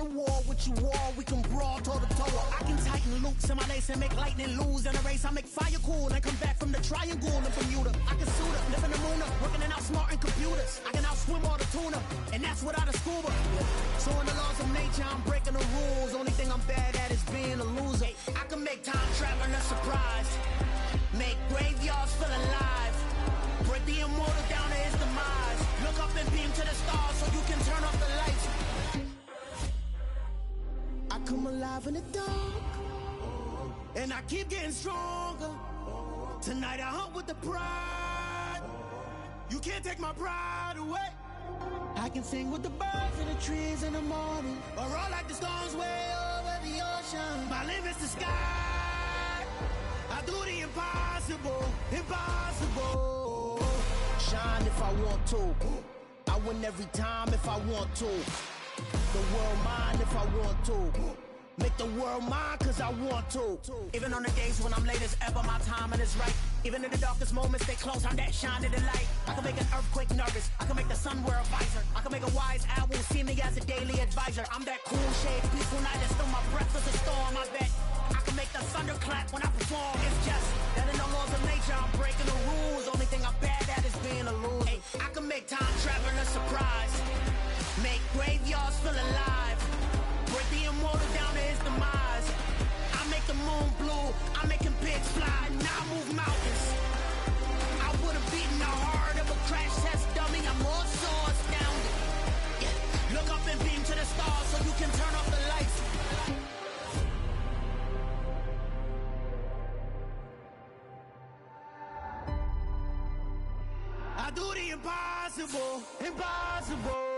to war with you all. We can brawl toe to toe. I can tighten loops in my lace and make lightning lose in a race. I make fire cool and come back from the triangle in Bermuda. I can suit up, live in the moon, working and outsmarting computers. I can outswim all the tuna, and that's without a scuba. So in the laws of nature, I'm breaking the rules. Only thing I'm bad at is being a loser. I can make time traveling a surprise. Make graveyards feel alive. Break the immortal down to his demise. Look up and beam to the stars so you can turn off the lights. I come alive in the dark, and I keep getting stronger. Tonight I hunt with the pride. You can't take my pride away. I can sing with the birds and the trees in the morning, or roll like the storms way over the ocean. My limit's the sky. I do the impossible, impossible. Shine if I want to. I win every time if I want to. The world mine if I want to. Make the world mine cause I want to. Even on the days when I'm late as ever, my timing is right. Even in the darkest moments, stay close, I'm that shine of the light. I can make an earthquake nervous, I can make the sun wear a visor. I can make a wise owl see me as a daily advisor. I'm that cool shade, peaceful night, and still my breath is a storm, I bet. I can make the thunder clap when I perform. It's just that in the laws of nature, I'm breaking the rules. Only thing I'm bad at is being a loser. Hey, I can make time traveling a surprise. Make graveyards feel alive. Break the immortal down to his demise. I make the moon blue, I'm making pigs fly. Now I move mountains. I would've beaten the heart of a crash test dummy. I'm more so astounded. Yeah. Look up and beam to the stars so you can turn off the lights. I do the impossible, impossible.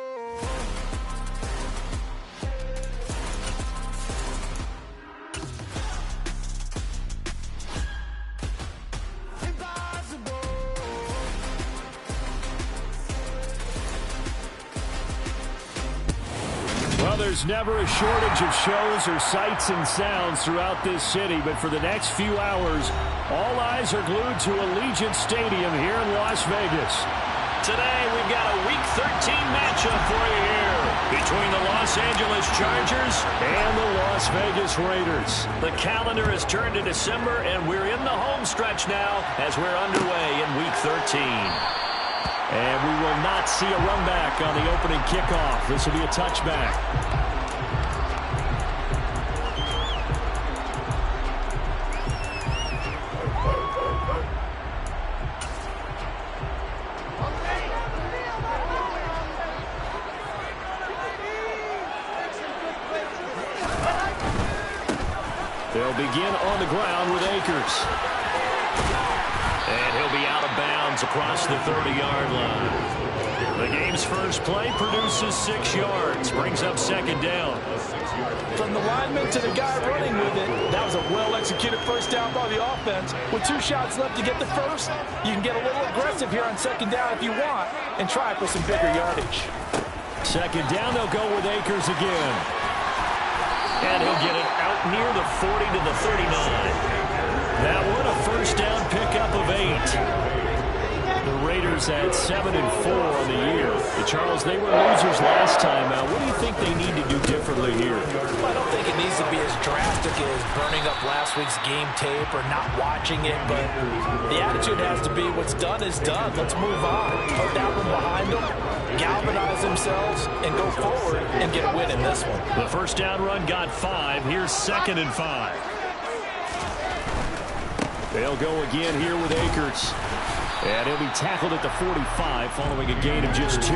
Well, there's never a shortage of shows or sights and sounds throughout this city, but for the next few hours, all eyes are glued to Allegiant Stadium here in Las Vegas. Today, we've got a Week 13 matchup for you here between the Los Angeles Chargers and the Las Vegas Raiders. The calendar has turned to December, and we're in the home stretch now as we're underway in Week 13. And we will not see a run back on the opening kickoff. This will be a touchback. They'll begin on the ground with Akers. And he'll be out of bounds across the 30-yard line. The game's first play produces 6 yards, brings up second down. From the lineman to the guy running with it, that was a well-executed first down by the offense. With 2 shots left to get the first, you can get a little aggressive here on second down if you want and try for some bigger yardage. Second down, they'll go with Akers again. And he'll get it out near the 40 to the 39. That one a first down pickup of 8. The Raiders at 7-4 on the year. The Charles, they were losers last time out. What do you think they need to do differently here? Well, I don't think it needs to be as drastic as burning up last week's game tape or not watching it, but the attitude has to be what's done is done. Let's move on. Put that one behind them, galvanize themselves, and go forward and get a win in this one. The first down run got 5. Here's 2nd and 5. They'll go again here with Akers. And he'll be tackled at the 45 following a gain of just 2.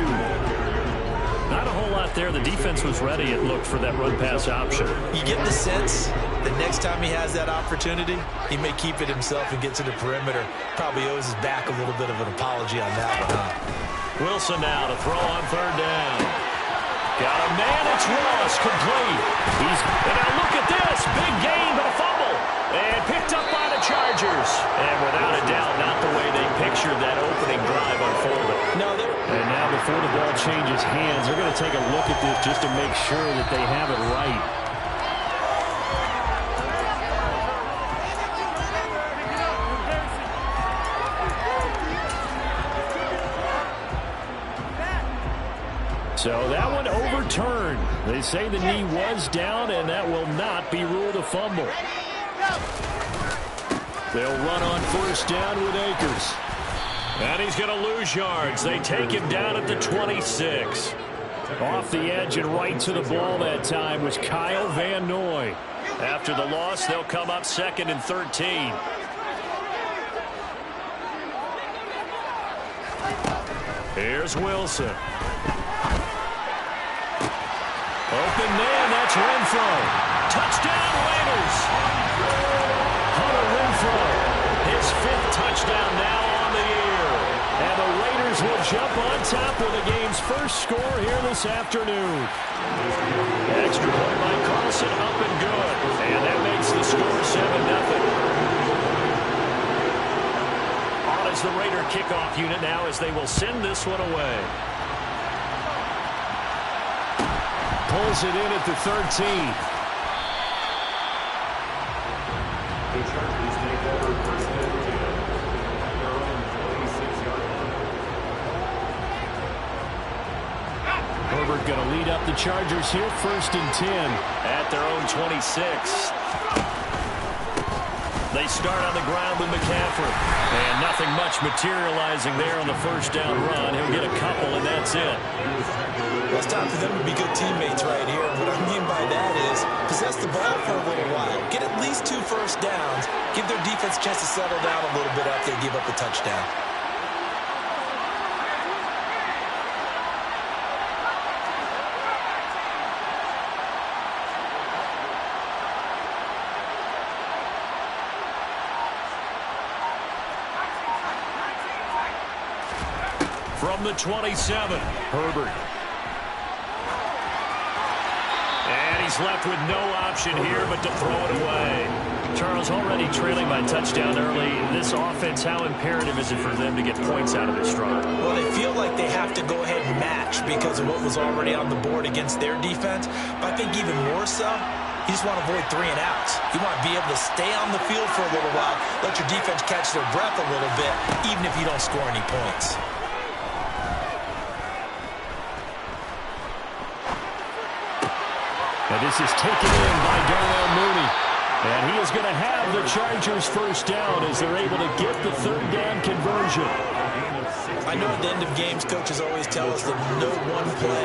Not a whole lot there. The defense was ready, it looked, for that run-pass option. You get the sense that next time he has that opportunity, he may keep it himself and get to the perimeter. Probably owes his back a little bit of an apology on that one, huh? Wilson now to throw on 3rd down. Got a man, it's Ross, complete. And now look at this, big gain, but a fumble. And picked up by the Chargers. And without a doubt, not the way they pictured that opening drive unfolding. No, and now before the ball changes hands, they're going to take a look at this just to make sure that they have it right. So that one overturned. They say the knee was down, and that will not be ruled a fumble. They'll run on first down with Akers. And he's going to lose yards. They take him down at the 26. Off the edge and right to the ball that time was Kyle Van Noy. After the loss, they'll come up 2nd and 13. Here's Wilson. Open man, that's Renfro. Touchdown, Raiders. Hunter Renfro, his 5th touchdown now on the year. And the Raiders will jump on top with the game's first score here this afternoon. Extra point by Carlson, up and good. And that makes the score 7-0. On is the Raider kickoff unit now as they will send this one away. Pulls it in at the 13. Herbert going to lead up the Chargers here, 1st and 10. At their own 26. They start on the ground with McCaffrey. And nothing much materializing there on the first down run. He'll get a couple, and that's it. Well, it's time for them to be good teammates right here. What I mean by that is possess the ball for a little while. Get at least 2 first downs. Give their defense a chance to settle down a little bit after they give up a touchdown. From the 27, Herbert. And he's left with no option here but to throw it away. Charles, already trailing by touchdown early. This offense, how imperative is it for them to get points out of this drive? Well, they feel like they have to go ahead and match because of what was already on the board against their defense. But I think even more so, you just want to avoid 3 and outs. You want to be able to stay on the field for a little while, let your defense catch their breath a little bit, even if you don't score any points. And this is taken in by Darnell Mooney. And he is going to have the Chargers first down as they're able to get the 3rd down conversion. I know at the end of games, coaches always tell us that no one play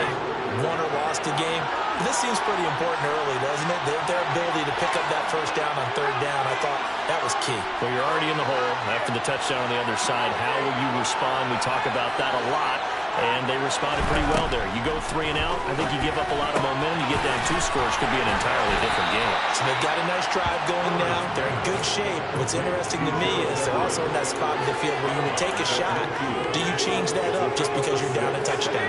won or lost a game. But this seems pretty important early, doesn't it? Their ability to pick up that first down on 3rd down, I thought that was key. Well, you're already in the hole after the touchdown on the other side. How will you respond? We talk about that a lot. And they responded pretty well there. You go 3 and out, I think you give up a lot of momentum. You get down 2 scores, could be an entirely different game. So they've got a nice drive going now. They're in good shape. What's interesting to me is they're also in that spot in the field where you would take a shot. Do you change that up just because you're down a touchdown?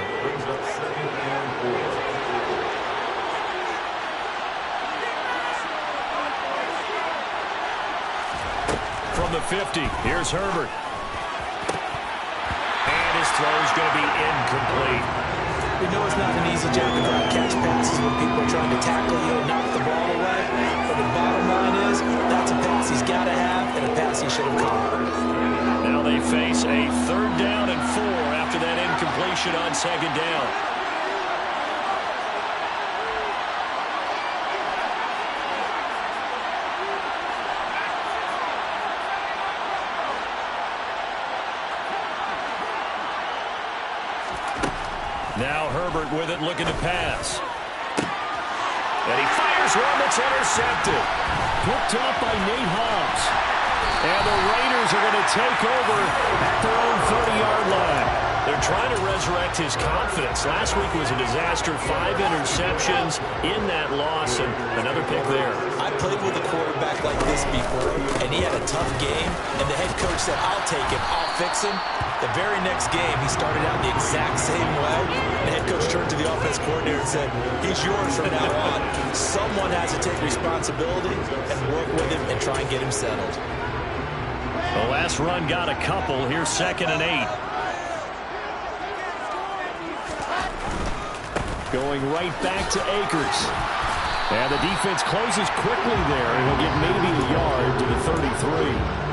From the 50, here's Herbert. Throw's going to be incomplete. We know it's not an easy job to try to catch passes when people are trying to tackle you and knock the ball away. But the bottom line is, that's a pass he's got to have and a pass he should have caught. Now they face a 3rd down and 4 after that incompletion on 2nd down. Now Herbert with it, looking to pass. And he fires one that's intercepted. Picked up by Nate Hobbs. And the Raiders are going to take over at their own 30-yard line. They're trying to resurrect his confidence. Last week was a disaster. 5 interceptions in that loss, and another pick there. I played with a quarterback like this before, and he had a tough game, and the head coach said, I'll take him, I'll fix him. The very next game, he started out the exact same way. The head coach turned to the offense coordinator and said, he's yours from now on. Someone has to take responsibility and work with him and try and get him settled. The last run got a couple. Here's 2nd and 8. Going right back to Akers. And the defense closes quickly there, and he'll get maybe a yard to the 33.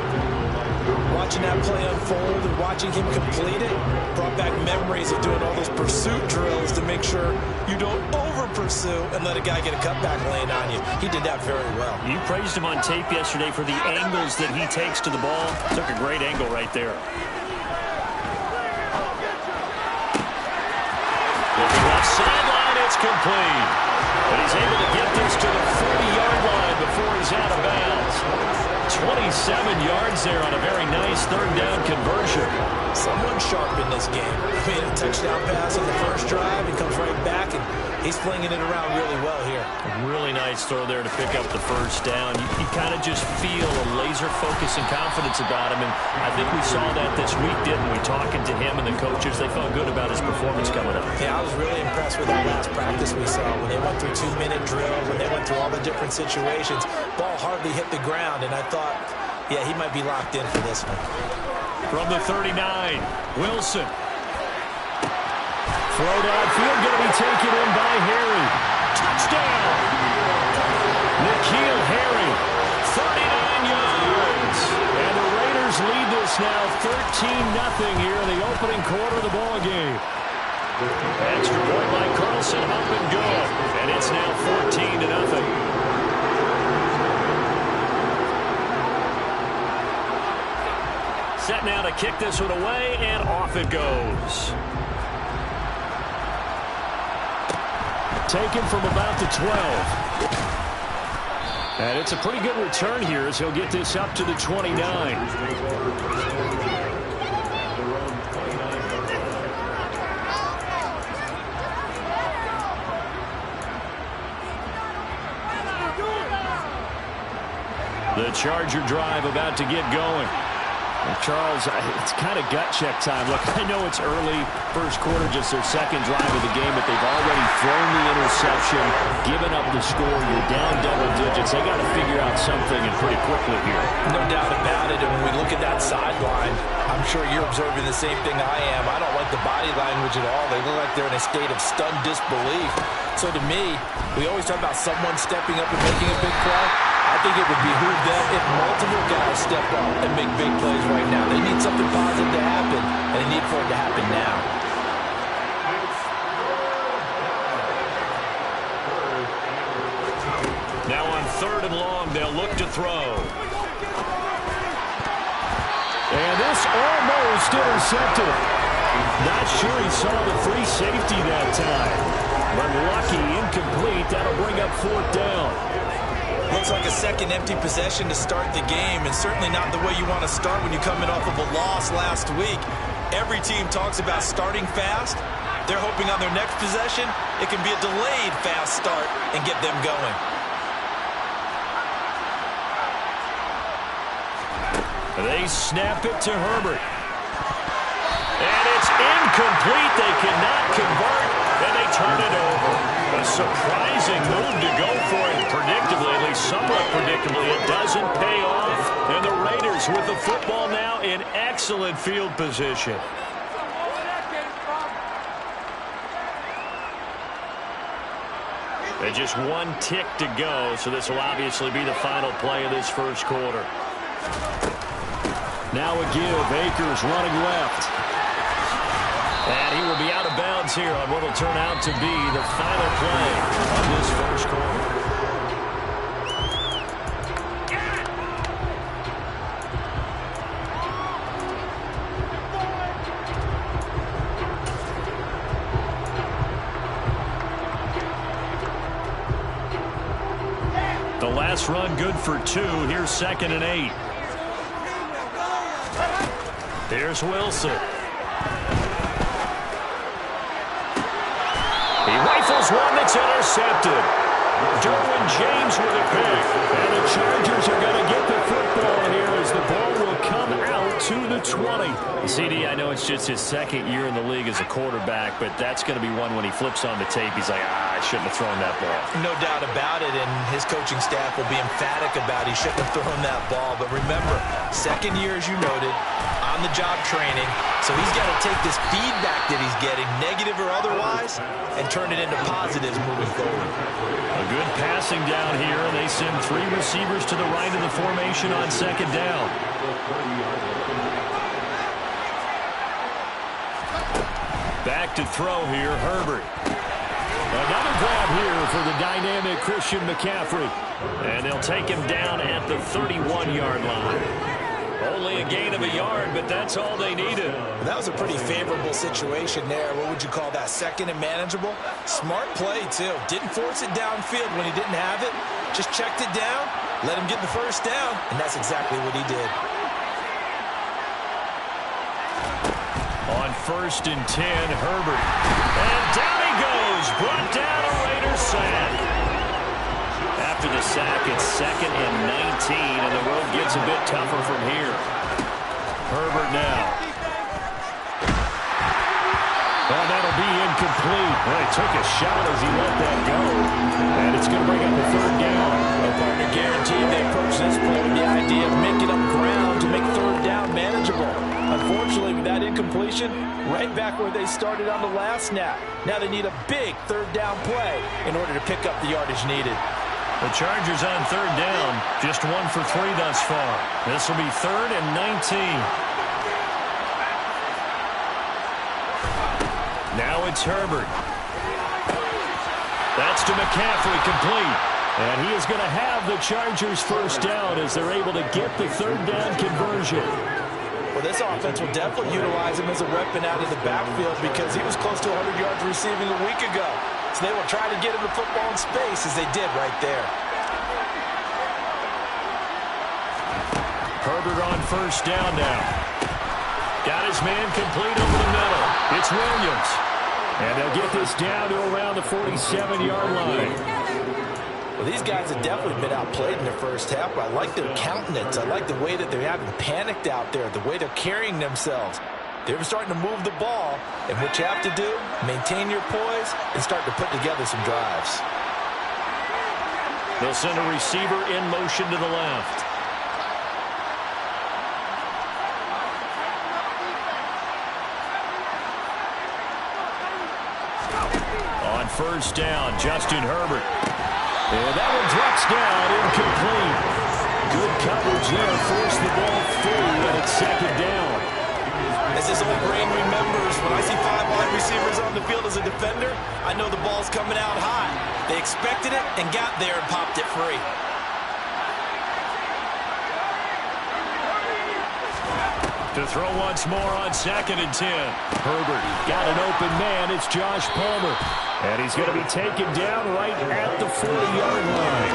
watching that play unfold and watching him complete it brought back memories of doing all those pursuit drills to make sure you don't over-pursue and let a guy get a cutback lane on you. He did that very well. You praised him on tape yesterday for the angles that he takes to the ball. Took a great angle right there. Looking left sideline, it's complete. But he's able to get this to the 40-yard line before he's out of bounds. 27 yards there on a very nice third down conversion. Someone sharp in this game. I mean, a touchdown pass on the first drive. He comes right back, and he's flinging it around really well here. A really nice throw there to pick up the first down. You kind of just feel a laser focus and confidence about him, and I think we saw that this week, didn't we? Talking to him and the coaches, they felt good about his performance coming up. Yeah, I was really impressed with that last practice we saw when they went through 2-minute drills, when they went through all the different situations. Ball hardly hit the ground, and I thought, yeah, he might be locked in for this one. From the 39, Wilson. Throw downfield, going to be taken in by Harry. Touchdown! N'Keal Harry, 39 yards. And the Raiders lead this now 13-0 here in the opening quarter of the ball game. Extra point by Carlson, up and good. And it's now 14-0. Set now to kick this one away, and off it goes. Taken from about the 12. And it's a pretty good return here as he'll get this up to the 29. The Charger drive about to get going. And Charles, it's kind of gut check time. Look, I know it's early, first quarter, just their second drive of the game, but they've already thrown the interception, given up the score. You're down double digits. They got to figure out something, and pretty quickly here. No doubt about it. And when we look at that sideline, I'm sure you're observing the same thing I am. I don't like the body language at all. They look like they're in a state of stunned disbelief. So to me, we always talk about someone stepping up and making a big play. I think it would behoove them if multiple guys step up and make big plays right now. They need something positive to happen, and they need for it to happen now. Now on 3rd and long, they'll look to throw. And this almost intercepted. Not sure he saw the free safety that time. But lucky, incomplete. That'll bring up 4th down. Looks like a second empty possession to start the game, and certainly not the way you want to start when you're coming off of a loss last week. Every team talks about starting fast. They're hoping on their next possession, it can be a delayed fast start and get them going. They snap it to Herbert. And it's incomplete. They cannot convert, and they turn it over. A surprising move to go for it. Predictably, at least somewhat predictably, it doesn't pay off. And the Raiders with the football now in excellent field position. And just one tick to go, so this will obviously be the final play of this first quarter. Now a give. Akers running left. And he will be out of bounds here on what will turn out to be the final play of this first quarter. The last run good for 2. Here's 2nd and 8. Here's Wilson. He rifles one that's intercepted. Derwin James with a pick. And the Chargers are going to get the football here as the ball will come out to the 20. CD, I know it's just his 2nd year in the league as a quarterback, but that's going to be one when he flips on the tape. He's like, I shouldn't have thrown that ball. No doubt about it, and his coaching staff will be emphatic about he shouldn't have thrown that ball. But remember, 2nd year, as you noted, on-the-job training, so he's got to take this feedback that he's getting, negative or otherwise, and turn it into positives moving forward. A good passing down here, and they send 3 receivers to the right of the formation on 2nd down. Back to throw here, Herbert. Another grab here for the dynamic Christian McCaffrey. And they'll take him down at the 31-yard line. Only a gain of a yard, but that's all they needed. Well, that was a pretty favorable situation there. What would you call that? Second and manageable? Smart play, too. Didn't force it downfield when he didn't have it. Just checked it down, let him get the first down, and that's exactly what he did. On 1st and 10, Herbert. And down he goes. Brought down a Raiders sack. After the sack, it's 2nd and 19, and the road gets a bit tougher from here. Herbert now. Well, that'll be incomplete. Well, he took a shot as he let that go. And it's going to bring up the 3rd down. Well, partner, guaranteed they approach this play with the idea of making up ground to make 3rd down manageable. Unfortunately, with that incompletion, right back where they started on the last snap. Now they need a big 3rd down play in order to pick up the yardage needed. The Chargers on 3rd down, just 1 for 3 thus far. This will be 3rd and 19. Now it's Herbert. That's to McCaffrey, complete. And he is going to have the Chargers first down as they're able to get the 3rd down conversion. Well, this offense will definitely utilize him as a weapon out of the backfield because he was close to 100 yards receiving a week ago. So they will try to get him the football in space as they did right there. Herbert on 1st down now. Got his man complete over the middle. It's Williams. And they'll get this down to around the 47-yard line. Well, these guys have definitely been outplayed in the first half, but I like their countenance. I like the way that they haven't panicked out there, the way they're carrying themselves. They're starting to move the ball, and what you have to do, maintain your poise and start to put together some drives. They'll send a receiver in motion to the left. On 1st down, Justin Herbert. And that one drops down, incomplete. Good coverage there, forced the ball through, and it's 2nd down. As this old brain remembers, when I see 5 wide receivers on the field as a defender, I know the ball's coming out high. They expected it and got there and popped it free. To throw once more on 2nd and 10. Herbert got an open man. It's Josh Palmer. And he's going to be taken down right at the 40-yard line.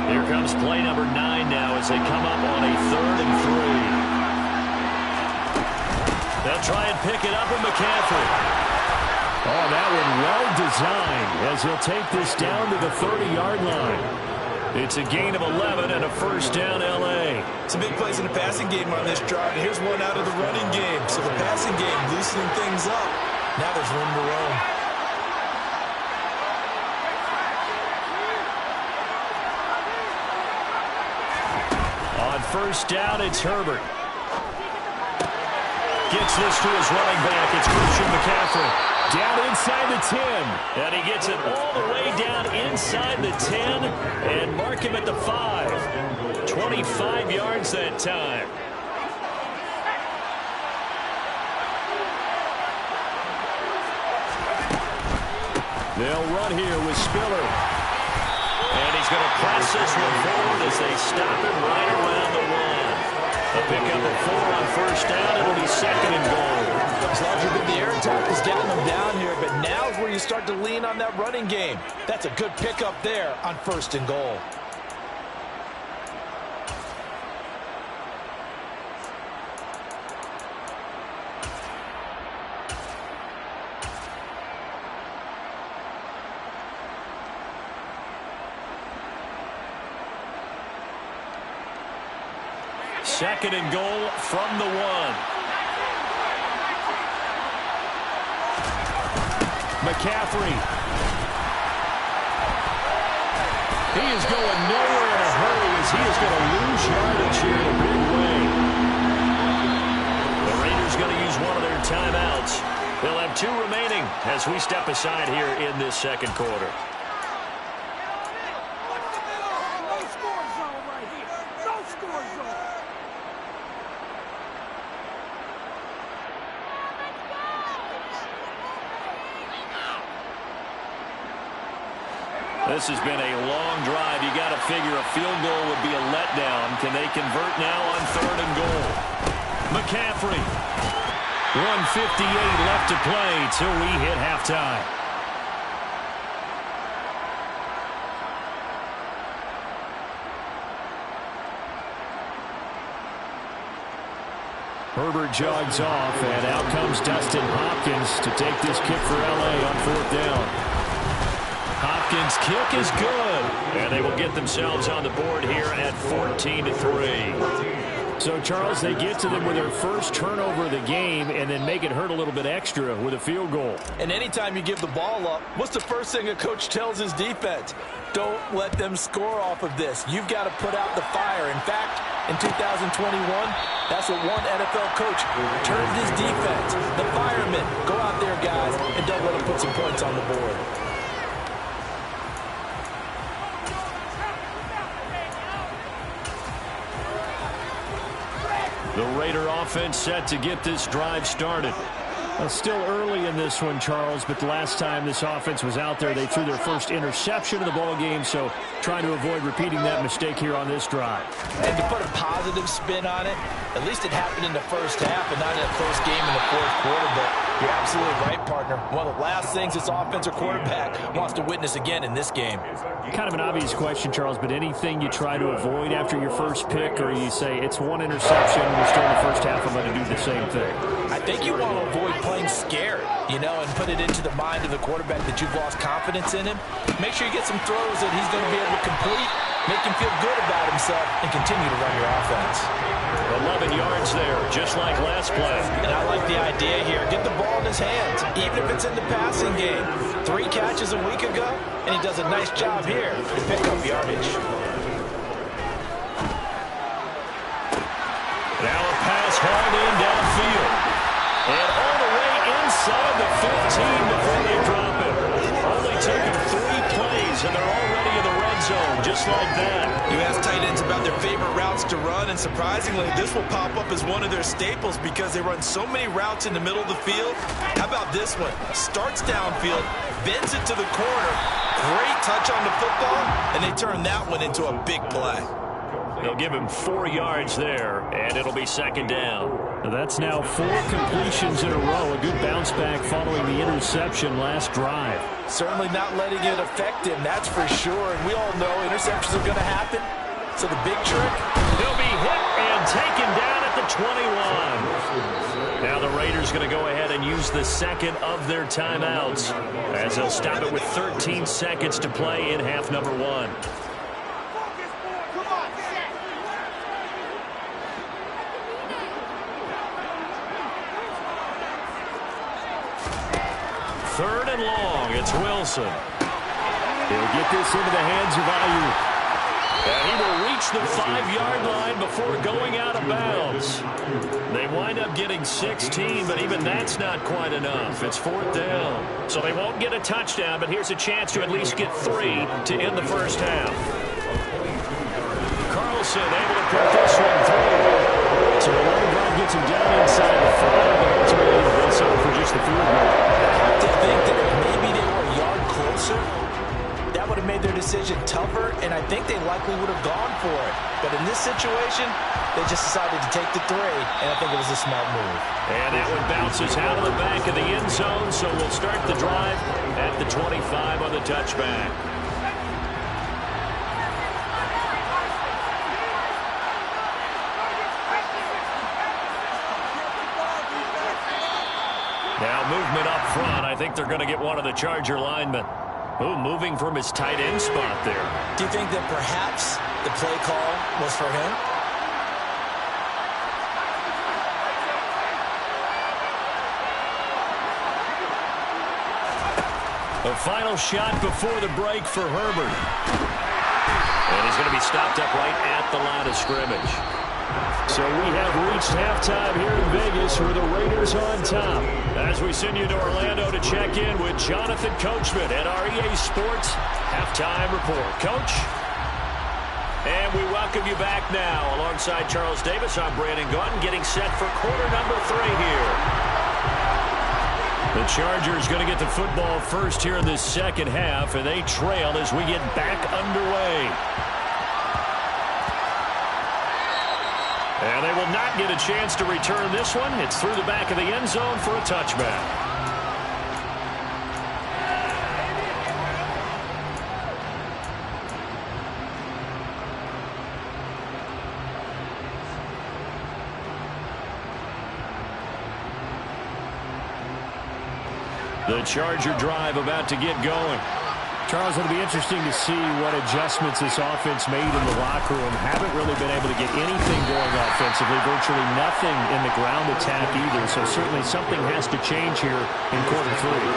Here comes play number 9 now as they come up on a 3rd and 3. They'll try and pick it up with McCaffrey. Oh, that one well designed as he'll take this down to the 30-yard line. It's a gain of 11 and a first down, L.A. Some big plays in the passing game on this drive. Here's one out of the running game. So the passing game loosening things up. Now there's room to roam. On 1st down, it's Herbert. Gets this to his running back. It's Christian McCaffrey. Down inside the 10. And he gets it all the way down inside the 10 and mark him at the 5. 25 yards that time. They'll run here with Spiller. And he's going to press this one forward as they stop him right around the 1. A pickup of 4 on 1st down. It'll be 2nd and goal. As long as the air attack is getting them down here, but now is where you start to lean on that running game. That's a good pickup there on 1st and goal. Second and goal from the 1. McCaffrey. He is going nowhere in a hurry as he is going to lose yardage here in a big way. The Raiders going to use one of their timeouts. They'll have 2 remaining as we step aside here in this 2nd quarter. This has been a long drive. You got to figure a field goal would be a letdown. Can they convert now on 3rd and goal? McCaffrey. 1:58 left to play till we hit halftime. Herbert jogs off, and out comes Dustin Hopkins to take this kick for L.A. on 4th down. Hopkins' kick is good, and they will get themselves on the board here at 14-3. So, Charles, they get to them with their first turnover of the game and then make it hurt a little bit extra with a field goal. And anytime you give the ball up, what's the first thing a coach tells his defense? Don't let them score off of this. You've got to put out the fire. In fact, in 2021, that's what one NFL coach turned his defense. The firemen. Go out there, guys, and don't let them put some points on the board. The Raider offense set to get this drive started. Still early in this one, Charles, but the last time this offense was out there, they threw their first interception of the ball game, so trying to avoid repeating that mistake here on this drive. And to put a positive spin on it, at least it happened in the first half and not in a close game in the 4th quarter, but you're absolutely right, partner. One of the last things this offensive quarterback wants to witness again in this game. Kind of an obvious question, Charles, but anything you try to avoid after your first pick, or you say it's one interception, we're still in the first half, I'm going to do the same thing? I think you want to avoid playing scared, and put it into the mind of the quarterback that you've lost confidence in him. Make sure you get some throws that he's going to be able to complete, make him feel good about himself, and continue to run your offense. 11 yards there, just like last play. And I like the idea here. Get the ball in his hands, even if it's in the passing game. 3 catches a week ago, and he does a nice job here to pick up yardage. Now a pass hauled in downfield. And all the way inside the 15 before they drop it. Only took him 3 plays, and they're already in the red zone, just like that. You ask tight ends about their favorite routes to run, and surprisingly, this will pop up as one of their staples because they run so many routes in the middle of the field. How about this one? Starts downfield, bends it to the corner, great touch on the football, and they turn that one into a big play. They'll give him 4 yards there, and it'll be 2nd down. That's now 4 completions in a row. A good bounce back following the interception last drive. Certainly not letting it affect him, that's for sure. And we all know interceptions are going to happen. So the big trick, he'll be hit and taken down at the 21. Now the Raiders going to go ahead and use the second of their timeouts as they'll stop it with 13 seconds to play in half number 1. Third and long, it's Wilson. He'll get this into the hands of Ayuk. And he will reach the 5-yard line before going out of bounds. They wind up getting 16, but even that's not quite enough. It's 4th down. So they won't get a touchdown, but here's a chance to at least get 3 to end the first half. Carlson able to put this one through. So the long drive gets him down inside the 5, but ultimately they'll settle for just the field goal. I think that if maybe they were a yard closer, that would have made their decision tougher, and I think they likely would have gone for it. But in this situation, they just decided to take the 3, and I think it was a smart move. And that one bounces out of the back of the end zone, so we'll start the drive at the 25 on the touchback. Now movement up front. I think they're going to get one of the Charger linemen. Ooh, moving from his tight end spot there. Do you think that perhaps the play call was for him? The final shot before the break for Herbert. And he's going to be stopped up right at the line of scrimmage. So we have reached halftime here in Vegas with the Raiders on top. As we send you to Orlando to check in with Jonathan Coachman at our EA Sports Halftime Report. Coach? And we welcome you back now. Alongside Charles Davis, I'm Brandon Gaudin, getting set for quarter number 3 here. The Chargers going to get the football first here in this second half, and they trail as we get back underway. And they will not get a chance to return this one. It's through the back of the end zone for a touchback. The Charger drive about to get going. Charles, it'll be interesting to see what adjustments this offense made in the locker room. Haven't really been able to get anything going offensively. Virtually nothing in the ground attack either. So certainly something has to change here in quarter three.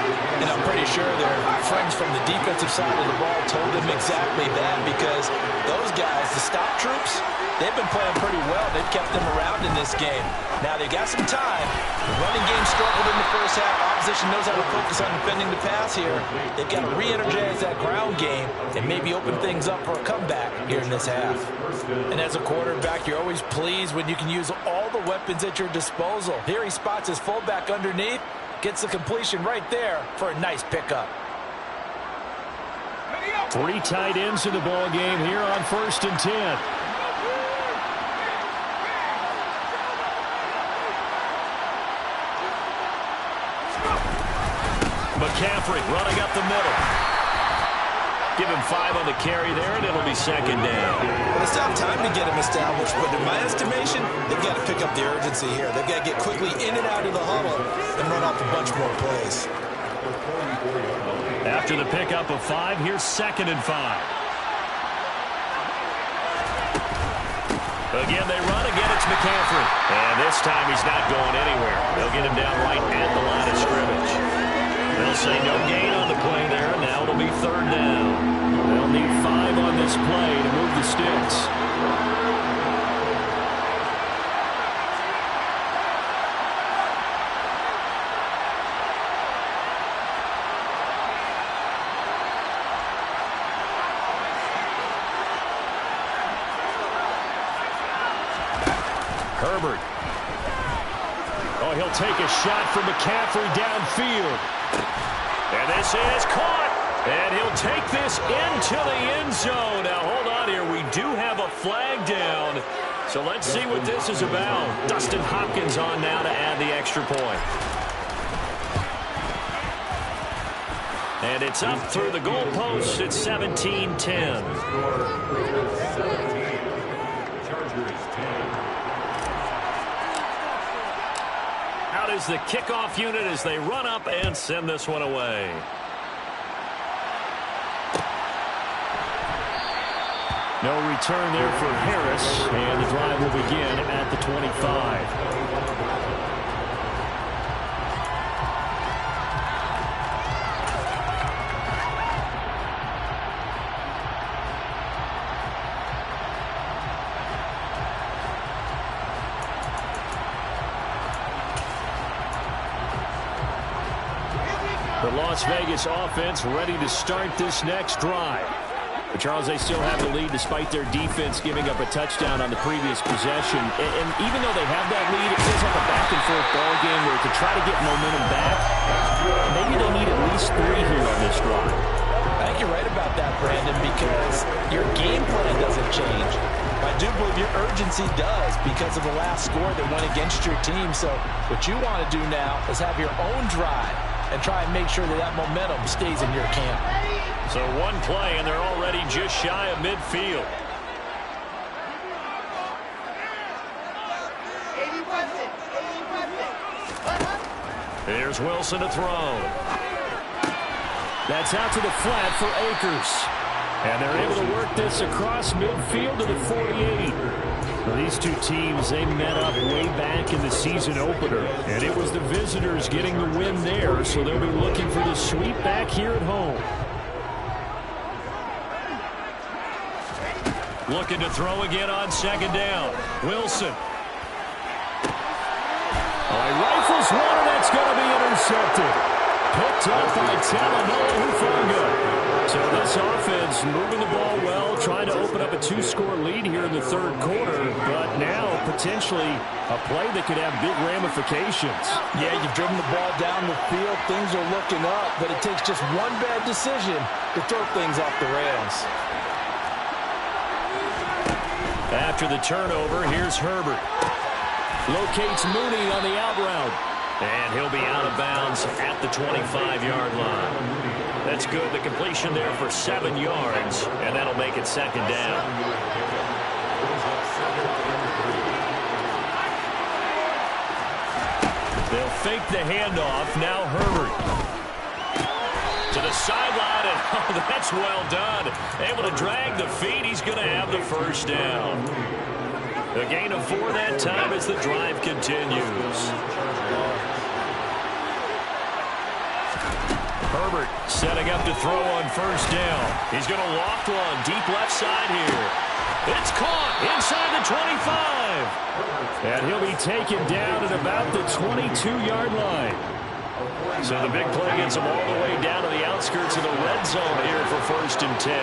And I'm pretty sure their friends from the defensive side of the ball told them exactly that, because those guys, the stop troops, they've been playing pretty well. They've kept them around in this game. Now they've got some time. The running game struggled in the first half. Opposition knows how to focus on defending the pass here. They've got to re-energize that ground game and maybe open things up for a comeback here in this half. And as a quarterback, you're always pleased when you can use all the weapons at your disposal. Here he spots his fullback underneath, gets the completion right there for a nice pickup. 3 tight ends in the ball game here on 1st and 10. McCaffrey running up the middle. Give him 5 on the carry there, and it'll be second down. Well, it's not time to get him established, but in my estimation, they've got to pick up the urgency here. They've got to get quickly in and out of the huddle and run off a bunch more plays. After the pickup of 5, here's 2nd and 5. Again, they run. Again, it's McCaffrey. And this time he's not going anywhere. They'll get him down right at the line of scrimmage. They'll say no gain on the play there. Now it'll be 3rd down. They'll need 5 on this play to move the sticks. Herbert. Oh, he'll take a shot from McCaffrey downfield. And this is caught. And he'll take this into the end zone. Now, hold on here. We do have a flag down. So let's see what this is about. Dustin Hopkins on now to add the extra point. And it's up through the goalposts. It's 17-10. Out is the kickoff unit as they run up and send this one away. No return there for Harris, and the drive will begin at the 25. The Las Vegas offense ready to start this next drive. But Charles, they still have the lead despite their defense giving up a touchdown on the previous possession. And even though they have that lead, it feels like a back-and-forth ball game where to try to get momentum back, maybe they need at least 3 here on this drive. I think you're right about that, Brandon, because your game plan doesn't change. I do believe your urgency does because of the last score that went against your team. So what you want to do now is have your own drive and try and make sure that that momentum stays in your camp. So 1 play, and they're already just shy of midfield. Here's Wilson to throw. That's out to the flat for Akers. And they're able to work this across midfield to the 48. Well, these two teams, they met up way back in the season opener. And it was the visitors getting the win there, so they'll be looking for the sweep back here at home. Looking to throw again on 2nd down. Wilson. Oh, he rifles one, and that's going to be intercepted. Picked up by Talanoa Hufanga. So this offense moving the ball well, trying to open up a 2-score lead here in the third quarter, but now potentially a play that could have big ramifications. Yeah, you've driven the ball down the field. Things are looking up, but it takes just one bad decision to throw things off the rails. After the turnover, here's Herbert. Locates Mooney on the out route. And he'll be out of bounds at the 25-yard line. That's good. The completion there for 7 yards, and that'll make it second down. They'll fake the handoff. Now Herbert. To the sideline, and oh, that's well done. Able to drag the feet. He's going to have the first down. A gain of 4 that time as the drive continues. Herbert setting up to throw on first down. He's going to loft one deep left side here. It's caught inside the 25. And he'll be taken down at about the 22-yard line. So the big play gets him all the way down to the outskirts of the red zone here for 1st and 10.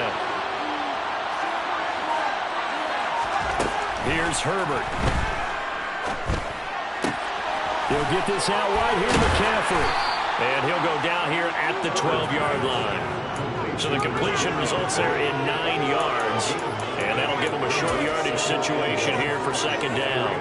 Here's Herbert. He'll get this out wide here to McCaffrey. And he'll go down here at the 12-yard line. So the completion results there in 9 yards. And that'll give him a short yardage situation here for second down.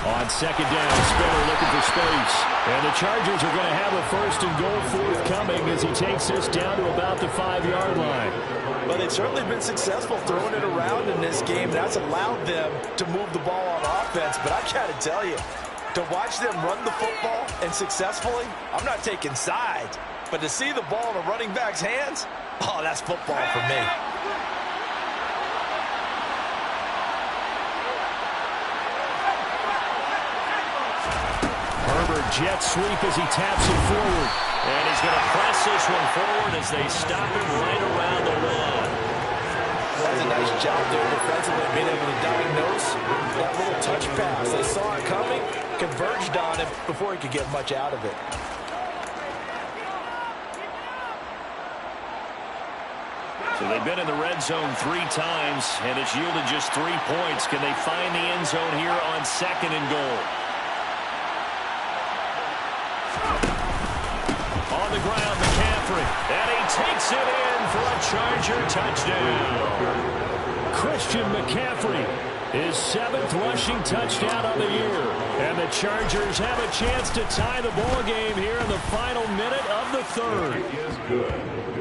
On second down, Spiller looking for space. And the Chargers are going to have a 1st and goal forthcoming as he takes this down to about the 5-yard line. Well, they've certainly been successful throwing it around in this game. That's allowed them to move the ball on offense. But I got to tell you, to watch them run the football and successfully, I'm not taking sides. But to see the ball in a running back's hands, oh, that's football for me. Jet sweep as he taps it forward. And he's going to press this one forward as they stop him right around the line. That's a nice job there defensively, being able to diagnose that little touch pass. They saw it coming, converged on him before he could get much out of it. So they've been in the red zone 3 times, and it's yielded just 3 points. Can they find the end zone here on 2nd and goal? On the ground, McCaffrey. And he takes it in for a Charger touchdown. Christian McCaffrey, his 7th rushing touchdown on the year. And the Chargers have a chance to tie the ball game here in the final minute of the 3rd.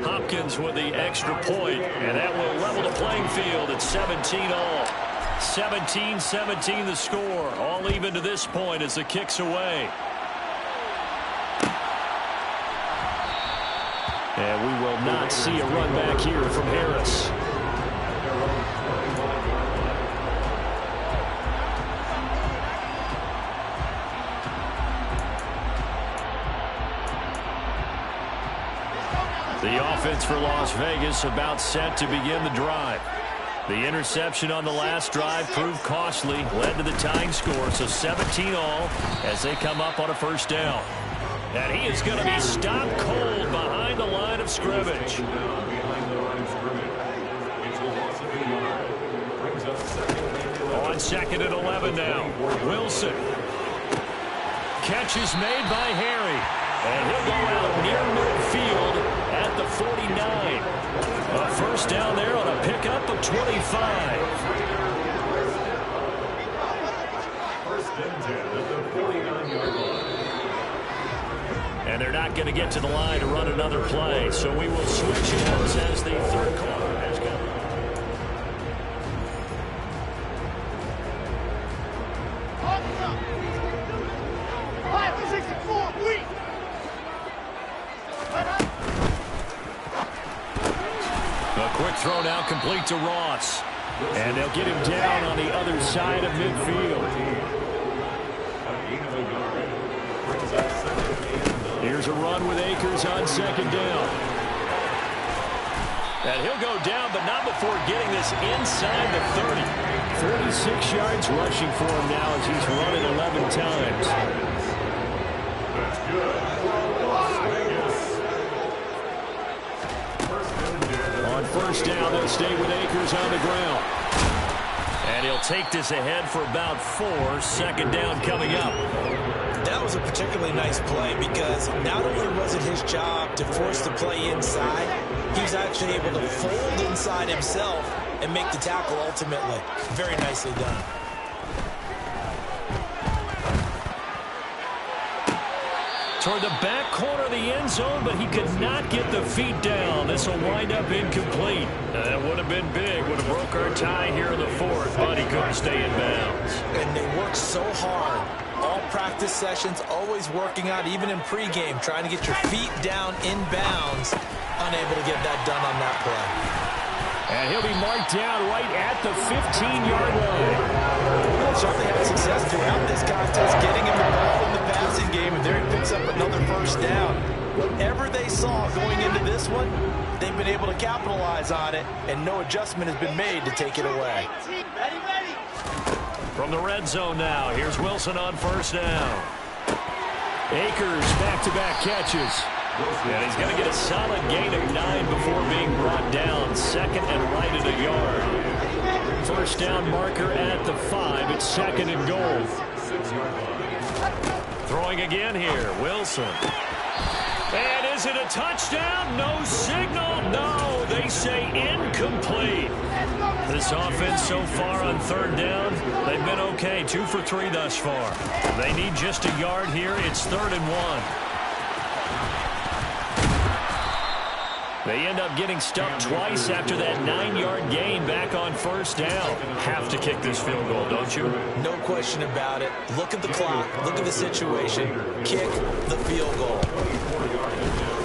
Hopkins with the extra point, and that will level the playing field at 17-all. 17-17 the score, all even to this point as the kick's away. And we will not see a run back here from Harris. The offense for Las Vegas about set to begin the drive. The interception on the last drive proved costly, led to the tying score, so 17-all as they come up on a 1st down. And he is going to be stopped cold behind the line of scrimmage. On 2nd and 11 now. Wilson. Catch is made by Harry. And he'll go out near midfield at the 49. A 1st down there on a pickup of 25. 1st and 10 at the 49-yard line. And they're not going to get to the line to run another play. So we will switch hands as the 3rd quarter has come. A quick throw now complete to Ross. And they'll get him down on the other side of midfield. Here's a run with Akers on 2nd down. And he'll go down, but not before getting this inside the 30. 46 yards rushing for him now as he's run it 11 times. On first down, they'll stay with Akers on the ground. And he'll take this ahead for about 4. Second down coming up. That was a particularly nice play because not only was it his job to force the play inside, he was actually able to fold inside himself and make the tackle ultimately. Very nicely done. Toward the back corner of the end zone, but he could not get the feet down. This will wind up incomplete. That would have been big. Would have broke our tie here in the 4th, but he couldn't stay in bounds. And they worked so hard. All practice sessions, always working out, even in pregame, trying to get your feet down in bounds. Unable to get that done on that play. And he'll be marked down right at the 15-yard line. Well, certainly had success throughout this contest, getting him the ball in the passing game, and there he picks up another first down. Whatever they saw going into this one, they've been able to capitalize on it, and no adjustment has been made to take it away. From the red zone now, here's Wilson on first down. Akers back-to-back catches. And he's going to get a solid gain of 9 before being brought down. Second and right at a yard. First down marker at the 5. It's second and goal. Throwing again here, Wilson. And is it a touchdown? No signal. No, they say incomplete. This offense so far on third down, they've been okay. 2 for 3 thus far. They need just a yard here. It's 3rd and 1. They end up getting stuck twice after that 9-yard gain back on first down. Have to kick this field goal, don't you? No question about it. Look at the clock. Look at the situation. Kick the field goal.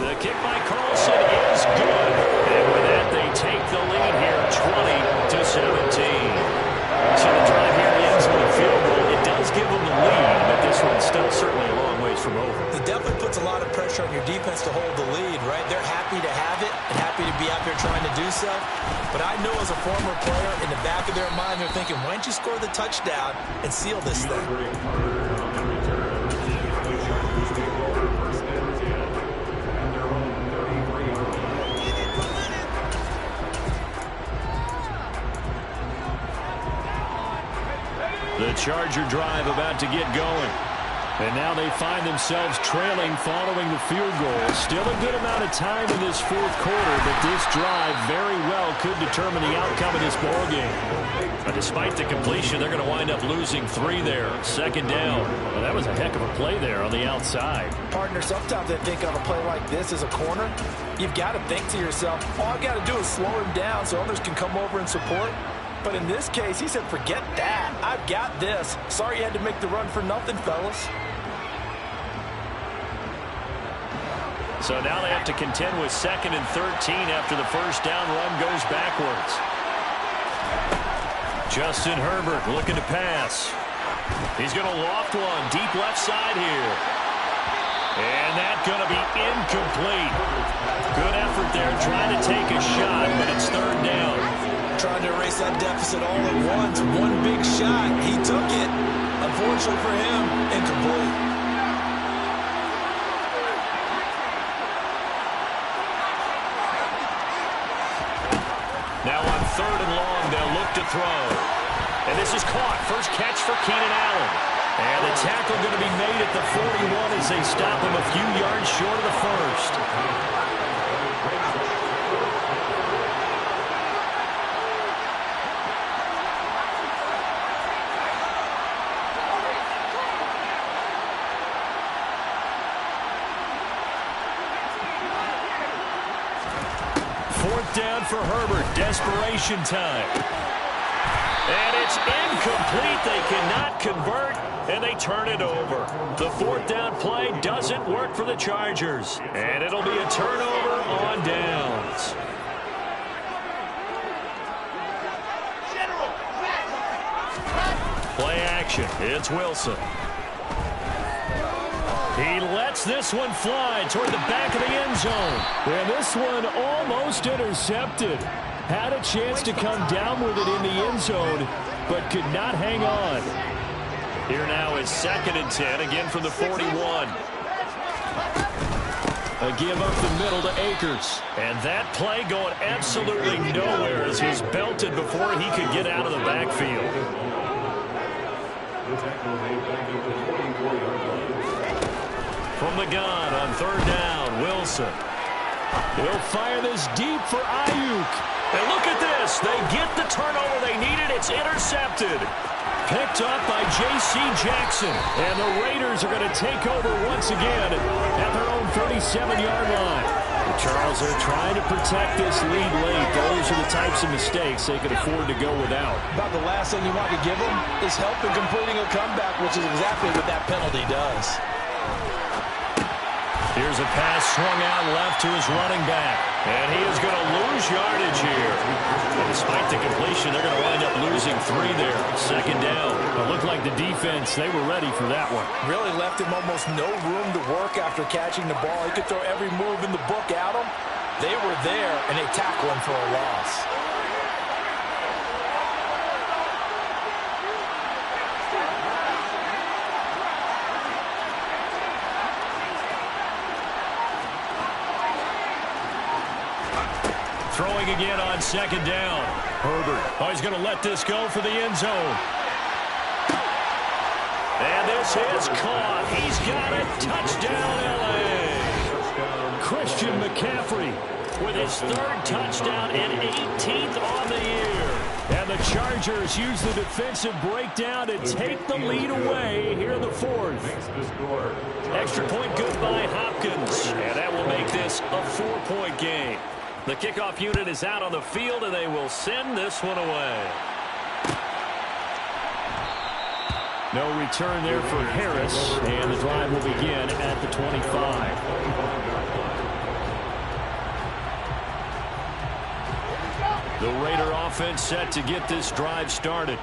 The kick by Carlson is good. And with that, they take the lead here, 20-17. So the drive here ends with a field goal. It does give them the lead, but this one's still certainly a long ways from over. It definitely puts a lot of pressure on your defense to hold the lead, right? They're happy to have it and happy to be out there trying to do so. But I know as a former player, in the back of their mind, they're thinking, why don't you score the touchdown and seal this thing? The Charger drive about to get going. And now they find themselves trailing following the field goal. Still a good amount of time in this 4th quarter, but this drive very well could determine the outcome of this ballgame. But despite the completion, they're going to wind up losing 3 there. Second down. Well, that was a heck of a play there on the outside. Partner, sometimes I think on a play like this as a corner, you've got to think to yourself, all I've got to do is slow him down so others can come over and support. But in this case, he said, forget that. I've got this. Sorry you had to make the run for nothing, fellas. So now they have to contend with 2nd and 13 after the first down run goes backwards. Justin Herbert looking to pass. He's going to loft one deep left side here. And that's going to be incomplete. Good effort there trying to take a shot, but it's 3rd down. Trying to erase that deficit all at once. One big shot. He took it. Unfortunately for him, incomplete. Now on 3rd and long, they'll look to throw. And this is caught. First catch for Keenan Allen. And the tackle going to be made at the 41 as they stop him a few yards short of the first. Down for Herbert. Desperation time. And it's incomplete. They cannot convert, and they turn it over. The 4th down play doesn't work for the Chargers. And it'll be a turnover on downs. Play action. It's Wilson. He lets lets this one fly toward the back of the end zone. And this one almost intercepted. Had a chance to come down with it in the end zone, but could not hang on. Here now is 2nd and 10, again from the 41. A give up the middle to Akers. And that play going absolutely nowhere as he's belted before he could get out of the backfield. From the gun on 3rd down, Wilson. He'll fire this deep for Ayuk. And look at this. They get the turnover they needed. It's intercepted. Picked up by J.C. Jackson. And the Raiders are going to take over once again at their own 37-yard line. The Charles are trying to protect this lead late. Those are the types of mistakes they could afford to go without. About the last thing you want to give them is help in completing a comeback, which is exactly what that penalty does. Here's a pass swung out left to his running back. And he is going to lose yardage here. And despite the completion, they're going to wind up losing 3 there. 2nd down. It looked like the defense, they were ready for that one. Really left him almost no room to work after catching the ball. He could throw every move in the book at him. They were there, and they tackle him for a loss. Throwing again on 2nd down. Herbert. Oh, he's going to let this go for the end zone. And this is caught. He's got it. Touchdown, L.A. Christian McCaffrey with his 3rd touchdown and 18th on the year. And the Chargers use the defensive breakdown to take the lead away here in the 4th. Extra point good by Hopkins. And that will make this a 4-point game. The kickoff unit is out on the field, and they will send this one away. No return there for Harris, and the drive will begin at the 25. The Raider offense set to get this drive started.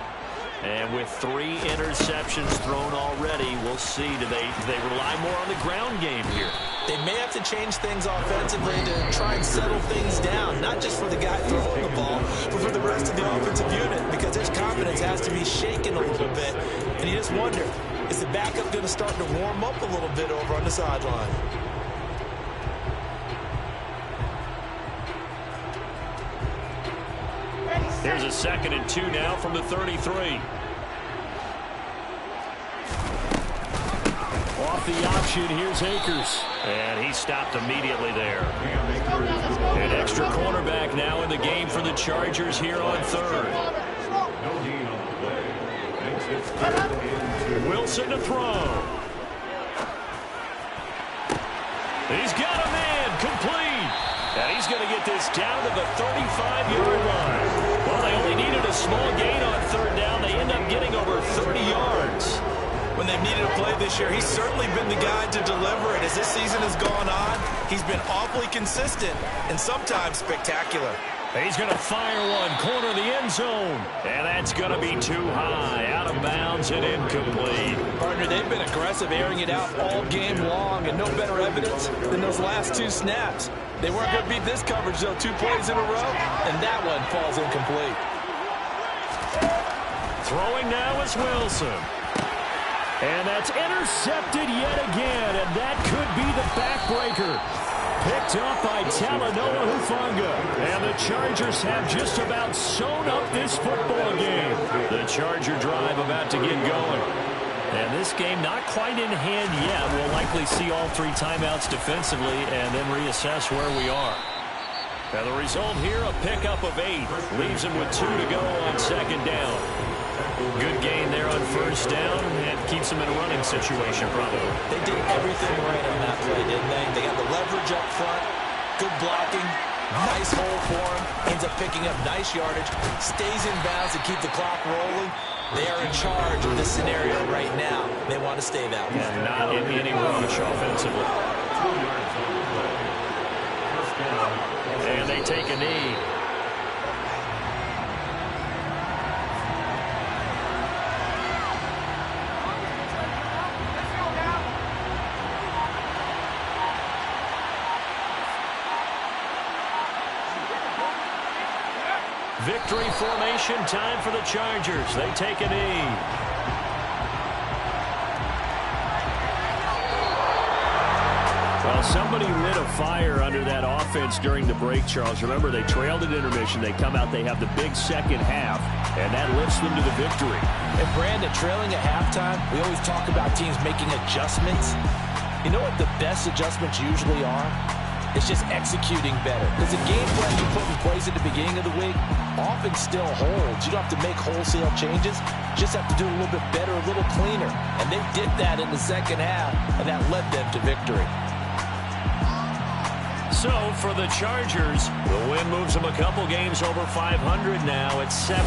And with 3 interceptions thrown already, we'll see. Do they rely more on the ground game here? They may have to change things offensively to try and settle things down, not just for the guy throwing the ball, but for the rest of the offensive unit, because his confidence has to be shaken a little bit. And you just wonder, is the backup going to start to warm up a little bit over on the sideline? Here's a 2nd and 2 now from the 33. Off the option, here's Akers. And he stopped immediately there. An extra cornerback now in the game for the Chargers here on 3rd. Wilson to throw. He's got a man, complete. And he's going to get this down to the 35-yard line. Well, they only needed a small gain on 3rd down. They end up getting over 30 yards. When they've needed a play this year, he's certainly been the guy to deliver it. As this season has gone on, he's been awfully consistent and sometimes spectacular. He's going to fire one, corner of the end zone. And that's going to be too high, out of bounds and incomplete. Partner, they've been aggressive, airing it out all game long, and no better evidence than those last 2 snaps. They weren't going to beat this coverage, though, 2 plays in a row, and that one falls incomplete. Throwing now is Wilson. And that's intercepted yet again, and that could be the backbreaker. Picked up by Talanoa Hufanga. And the Chargers have just about sewn up this football game. The Charger drive about to get going. And this game not quite in hand yet. We'll likely see all 3 timeouts defensively and then reassess where we are. And the result here, a pickup of 8. Leaves him with 2 to go on 2nd down. Good gain there on 1st down, and keeps him in a running situation probably. They did everything right on that play, didn't they? They got the leverage up front, good blocking, nice hole for him, ends up picking up nice yardage, stays in bounds to keep the clock rolling. They are in charge of this scenario right now. They want to stay that way. And not in any rush offensively. And they take a knee. Victory formation time for the Chargers. They take a knee. Well, somebody lit a fire under that offense during the break, Charles. Remember, they trailed at intermission. They come out, they have the big second half, and that lifts them to the victory. And Brandon, trailing at halftime, we always talk about teams making adjustments. You know what the best adjustments usually are? It's just executing better. Because the game plan you put in place at the beginning of the week often still holds. You don't have to make wholesale changes. You just have to do a little bit better, a little cleaner. And they did that in the second half, and that led them to victory. So, for the Chargers, the win moves them a couple games over 500 now at 7-5.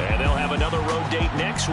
And they'll have another road date next week.